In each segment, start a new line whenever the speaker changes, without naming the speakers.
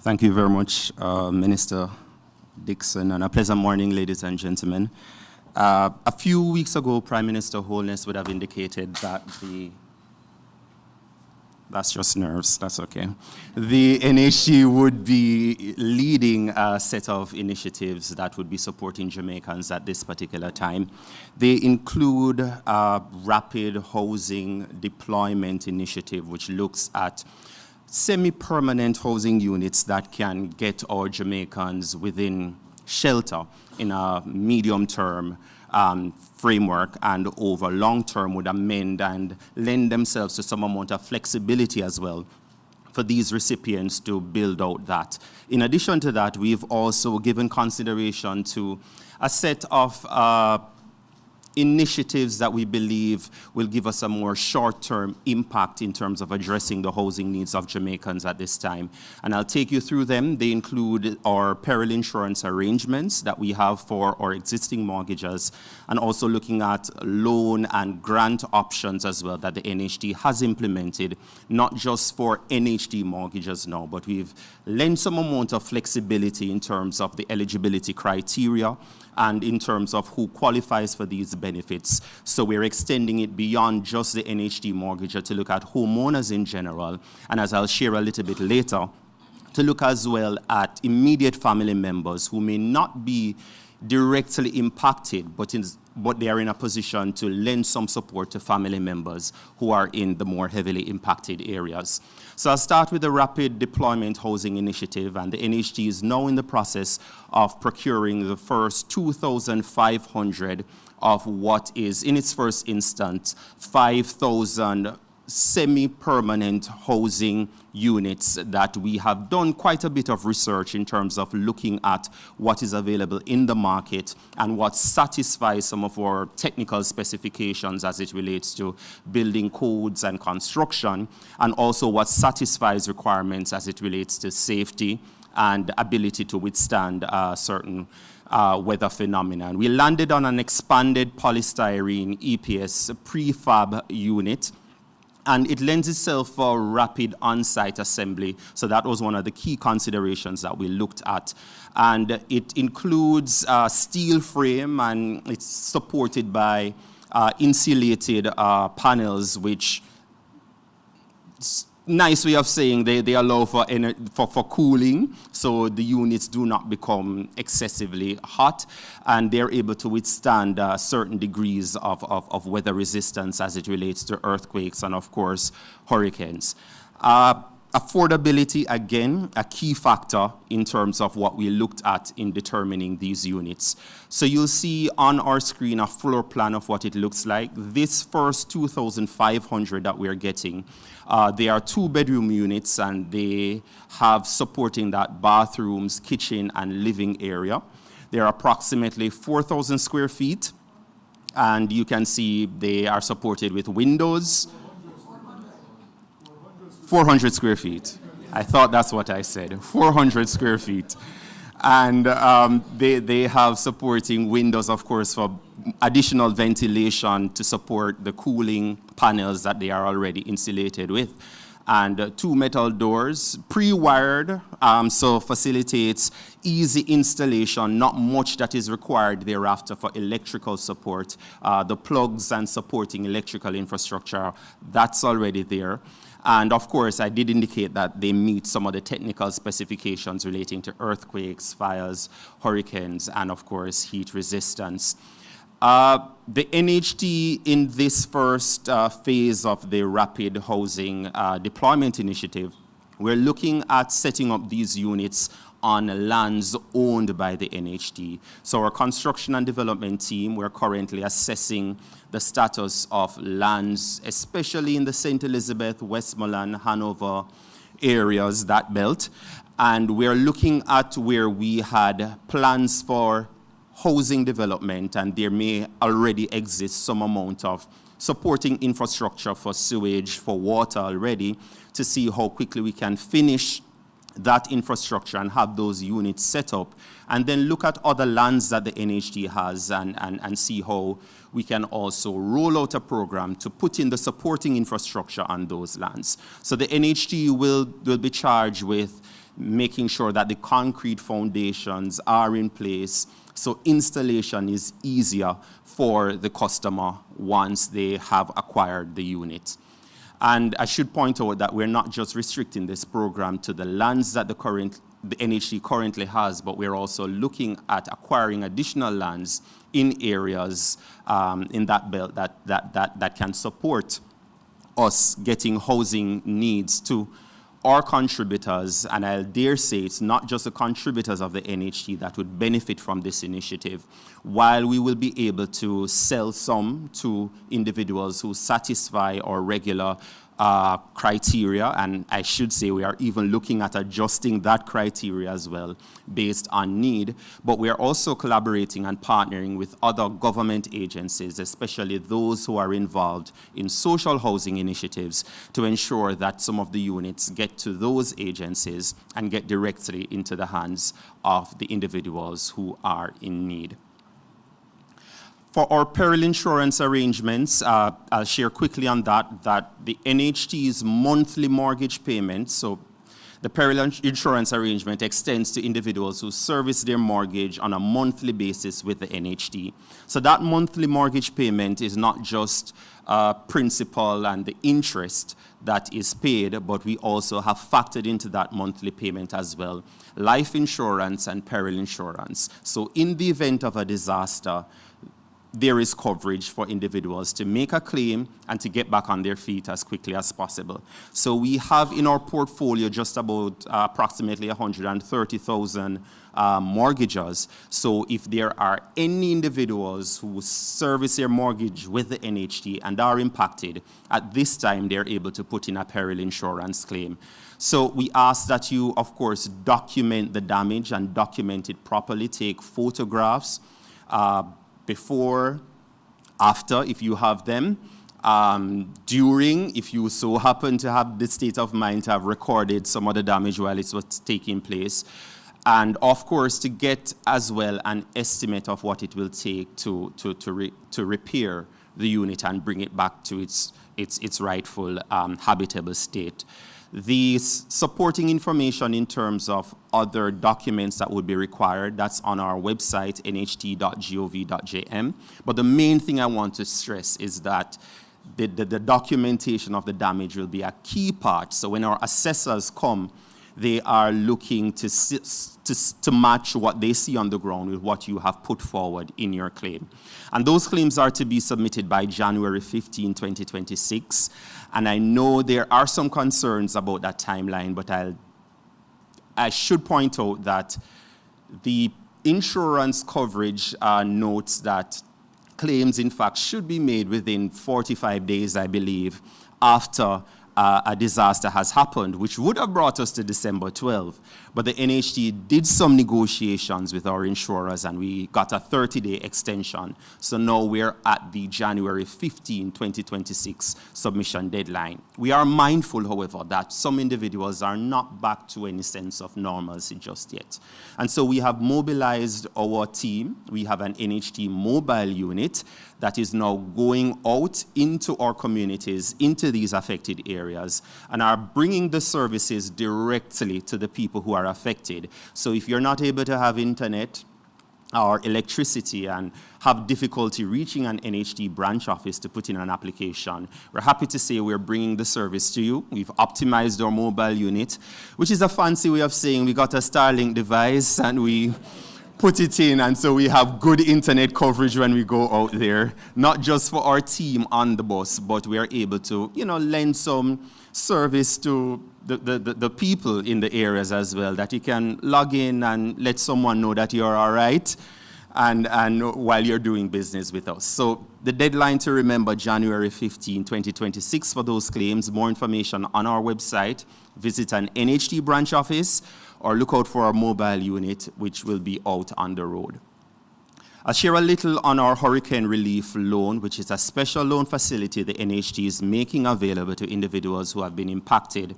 Thank you very much, Minister Dixon, and a pleasant morning, ladies and gentlemen. A few weeks ago, Prime Minister Holness would have indicated that that's just nerves, that's okay. The NHT would be leading a set of initiatives that would be supporting Jamaicans at this particular time. They include a rapid housing deployment initiative, which looks at semi-permanent housing units that can get our Jamaicans within shelter in a medium-term framework, and over long-term would amend and lend themselves to some amount of flexibility as well for these recipients to build out that. In addition to that, we've also given consideration to a set of initiatives that we believe will give us a more short-term impact in terms of addressing the housing needs of Jamaicans at this time. And I'll take you through them. They include our peril insurance arrangements that we have for our existing mortgages, and also looking at loan and grant options as well that the NHT has implemented, not just for NHT mortgages now, but we've lent some amount of flexibility in terms of the eligibility criteria and in terms of who qualifies for these benefits. So we're extending it beyond just the NHT mortgager to look at homeowners in general, and as I'll share a little bit later, to look as well at immediate family members who may not be directly impacted, but they are in a position to lend some support to family members who are in the more heavily impacted areas. So I'll start with the Rapid Deployment Housing Initiative, and the NHT is now in the process of procuring the first 2,500 of what is, in its first instance, 5,000 semi-permanent housing units that we have done quite a bit of research in terms of looking at what is available in the market and what satisfies some of our technical specifications as it relates to building codes and construction, and also what satisfies requirements as it relates to safety and ability to withstand certain weather phenomena. We landed on an expanded polystyrene EPS prefab unit, and it lends itself for rapid on-site assembly. So that was one of the key considerations that we looked at. And it includes a steel frame, and it's supported by insulated panels, which nice way of saying they allow for cooling, so the units do not become excessively hot, and they're able to withstand certain degrees of weather resistance as it relates to earthquakes and, of course, hurricanes. Affordability, again, a key factor in terms of what we looked at in determining these units. So you'll see on our screen a floor plan of what it looks like. This first 2,500 that we're getting, they are 2-bedroom units, and they have supporting that bathrooms, kitchen, and living area. They're approximately 4,000 square feet, and you can see they are supported with windows. 400 square feet. I thought that's what I said, 400 square feet. And they have supporting windows, of course, for additional ventilation to support the cooling panels that they are already insulated with. And 2 metal doors, pre-wired, so facilitates easy installation, not much that is required thereafter for electrical support. The plugs and supporting electrical infrastructure, that's already there. And of course, I did indicate that they meet some of the technical specifications relating to earthquakes, fires, hurricanes, and of course, heat resistance. The NHT in this first phase of the Rapid Housing Deployment Initiative, we're looking at setting up these units on lands owned by the NHT. So our construction and development team, we're currently assessing the status of lands, especially in the St. Elizabeth, Westmoreland, Hanover areas, that belt. And we're looking at where we had plans for housing development, and there may already exist some amount of supporting infrastructure for sewage, for water already, to see how quickly we can finish that infrastructure and have those units set up, and then look at other lands that the NHT has and see how we can also roll out a program to put in the supporting infrastructure on those lands. So the NHT will be charged with making sure that the concrete foundations are in place so installation is easier for the customer once they have acquired the unit. And I should point out that we're not just restricting this program to the lands that the NHT currently has, but we're also looking at acquiring additional lands in areas in that belt that can support us getting housing needs to our contributors, and I'll dare say it's not just the contributors of the NHT that would benefit from this initiative. While we will be able to sell some to individuals who satisfy our regular criteria, and I should say we are even looking at adjusting that criteria as well based on need, but we are also collaborating and partnering with other government agencies, especially those who are involved in social housing initiatives, to ensure that some of the units get to those agencies and get directly into the hands of the individuals who are in need. For our peril insurance arrangements, I'll share quickly on that the NHT's monthly mortgage payment, so the peril insurance arrangement extends to individuals who service their mortgage on a monthly basis with the NHT. So that monthly mortgage payment is not just principal and the interest that is paid, but we also have factored into that monthly payment as well life insurance and peril insurance. So in the event of a disaster, there is coverage for individuals to make a claim and to get back on their feet as quickly as possible. So we have in our portfolio just about approximately 130,000 mortgages. So if there are any individuals who service their mortgage with the NHT and are impacted, at this time they're able to put in a peril insurance claim. So we ask that you, of course, document the damage and document it properly, take photographs, before, after, if you have them, during, if you so happen to have the state of mind to have recorded some of the damage while it was taking place, and of course to get as well an estimate of what it will take to repair the unit and bring it back to its rightful habitable state. The supporting information in terms of other documents that would be required, that's on our website, nht.gov.jm. But the main thing I want to stress is that the documentation of the damage will be a key part. So when our assessors come, they are looking to match what they see on the ground with what you have put forward in your claim. And those claims are to be submitted by January 15, 2026. And I know there are some concerns about that timeline, but I should point out that the insurance coverage notes that claims, in fact, should be made within 45 days, I believe, after a disaster has happened, which would have brought us to December 12. But the NHT did some negotiations with our insurers and we got a 30-day extension. So now we're at the January 15, 2026 submission deadline. We are mindful, however, that some individuals are not back to any sense of normalcy just yet. And so we have mobilized our team. We have an NHT mobile unit that is now going out into our communities, into these affected areas, and are bringing the services directly to the people who are affected. So if you're not able to have internet or electricity and have difficulty reaching an NHT branch office to put in an application, we're happy to say we're bringing the service to you. We've optimized our mobile unit, which is a fancy way of saying we got a Starlink device and we put it in, and so we have good internet coverage when we go out there, not just for our team on the bus, but we are able to, lend some service to the people in the areas as well, that you can log in and let someone know that you're all right, and while you're doing business with us. So the deadline to remember, January 15, 2026 for those claims. More information on our website. Visit an NHT branch office or look out for our mobile unit, which will be out on the road. I'll share a little on our hurricane relief loan, which is a special loan facility the NHT is making available to individuals who have been impacted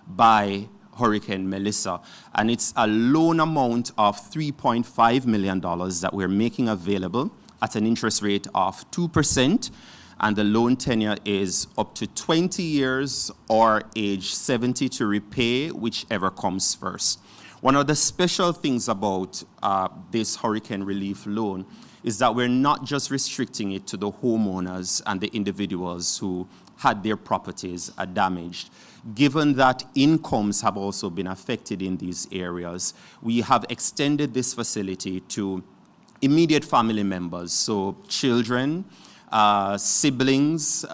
by Hurricane Melissa. And it's a loan amount of $3.5 million that we're making available at an interest rate of 2%. and the loan tenure is up to 20 years or age 70 to repay, whichever comes first. One of the special things about this hurricane relief loan is that we're not just restricting it to the homeowners and the individuals who had their properties damaged. Given that incomes have also been affected in these areas, we have extended this facility to immediate family members, so children, siblings,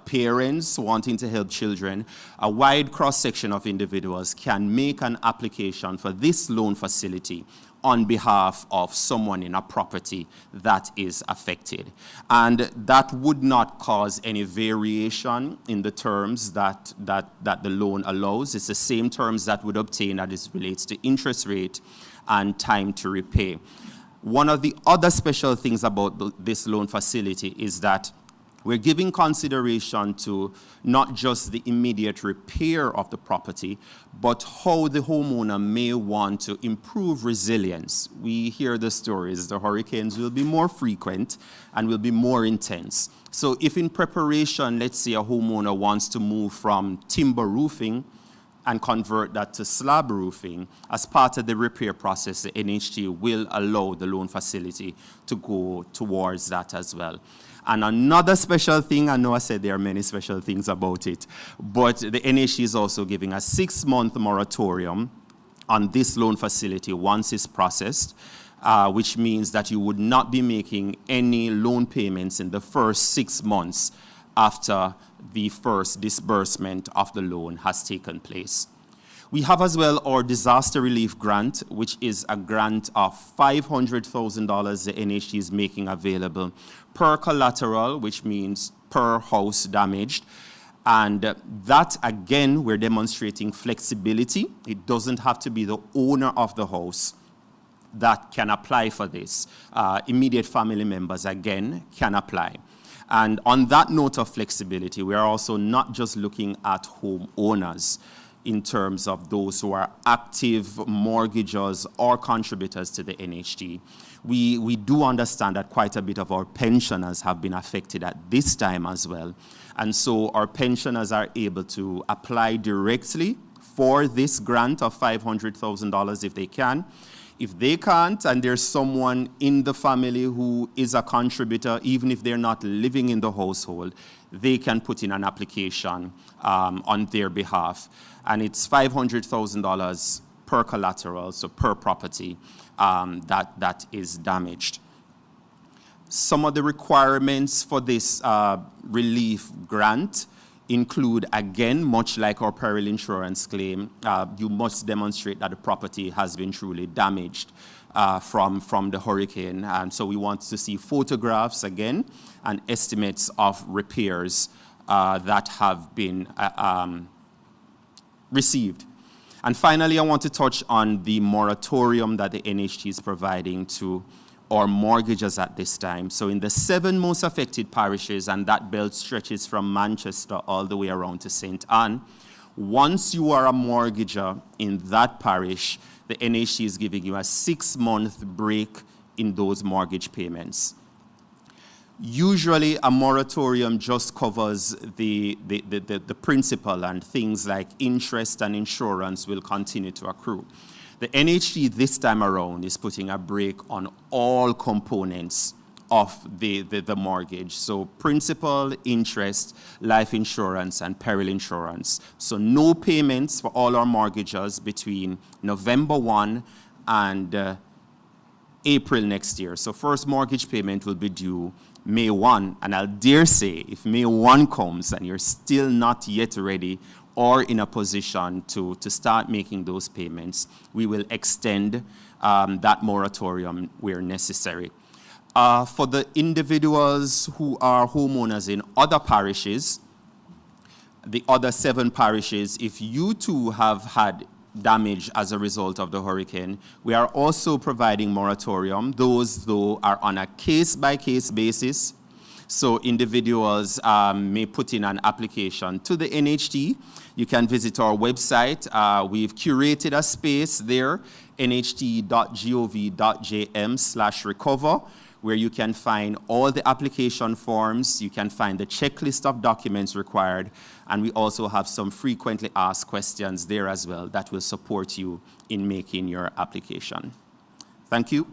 parents wanting to help children. A wide cross-section of individuals can make an application for this loan facility on behalf of someone in a property that is affected. And that would not cause any variation in the terms that the loan allows. It's the same terms that would obtain as it relates to interest rate and time to repay. One of the other special things about this loan facility is that we're giving consideration to not just the immediate repair of the property, but how the homeowner may want to improve resilience. We hear the stories, the hurricanes will be more frequent and will be more intense. So if in preparation, let's say a homeowner wants to move from timber roofing and convert that to slab roofing, as part of the repair process, the NHT will allow the loan facility to go towards that as well. And another special thing, I know I said there are many special things about it, but the NHT is also giving a 6-month moratorium on this loan facility once it's processed, which means that you would not be making any loan payments in the first 6 months after the first disbursement of the loan has taken place. We have as well our disaster relief grant, which is a grant of $500,000 the NHT is making available per collateral, which means per house damaged. And that, again, we're demonstrating flexibility. It doesn't have to be the owner of the house that can apply for this. Immediate family members, again, can apply. And on that note of flexibility, we are also not just looking at homeowners in terms of those who are active mortgagors or contributors to the NHT. We do understand that quite a bit of our pensioners have been affected at this time as well. And so our pensioners are able to apply directly for this grant of $500,000 if they can. If they can't, and there's someone in the family who is a contributor, even if they're not living in the household, they can put in an application on their behalf. And it's $500,000 per collateral, so per property that is damaged. Some of the requirements for this relief grant include, again, much like our peril insurance claim, you must demonstrate that the property has been truly damaged from the hurricane. And so we want to see photographs, again, and estimates of repairs that have been received. And finally, I want to touch on the moratorium that the NHT is providing to our mortgagors at this time. So in the 7 most affected parishes, and that belt stretches from Manchester all the way around to St. Anne, once you are a mortgager in that parish, the NHT is giving you a 6-month break in those mortgage payments. Usually a moratorium just covers the principal, and things like interest and insurance will continue to accrue. The NHT this time around is putting a break on all components of the mortgage. So principal, interest, life insurance, and peril insurance. So no payments for all our mortgagors between November 1 and April next year. So first mortgage payment will be due May 1. And I'll dare say, if May 1 comes and you're still not yet ready or in a position to start making those payments, we will extend that moratorium where necessary. For the individuals who are homeowners in other parishes, the other 7 parishes, if you too have had damage as a result of the hurricane, we are also providing moratorium. Those, though, are on a case-by-case basis. So individuals may put in an application to the NHT. You can visit our website. We've curated a space there, nht.gov.jm/recover, where you can find all the application forms, you can find the checklist of documents required, and we also have some frequently asked questions there as well that will support you in making your application. Thank you.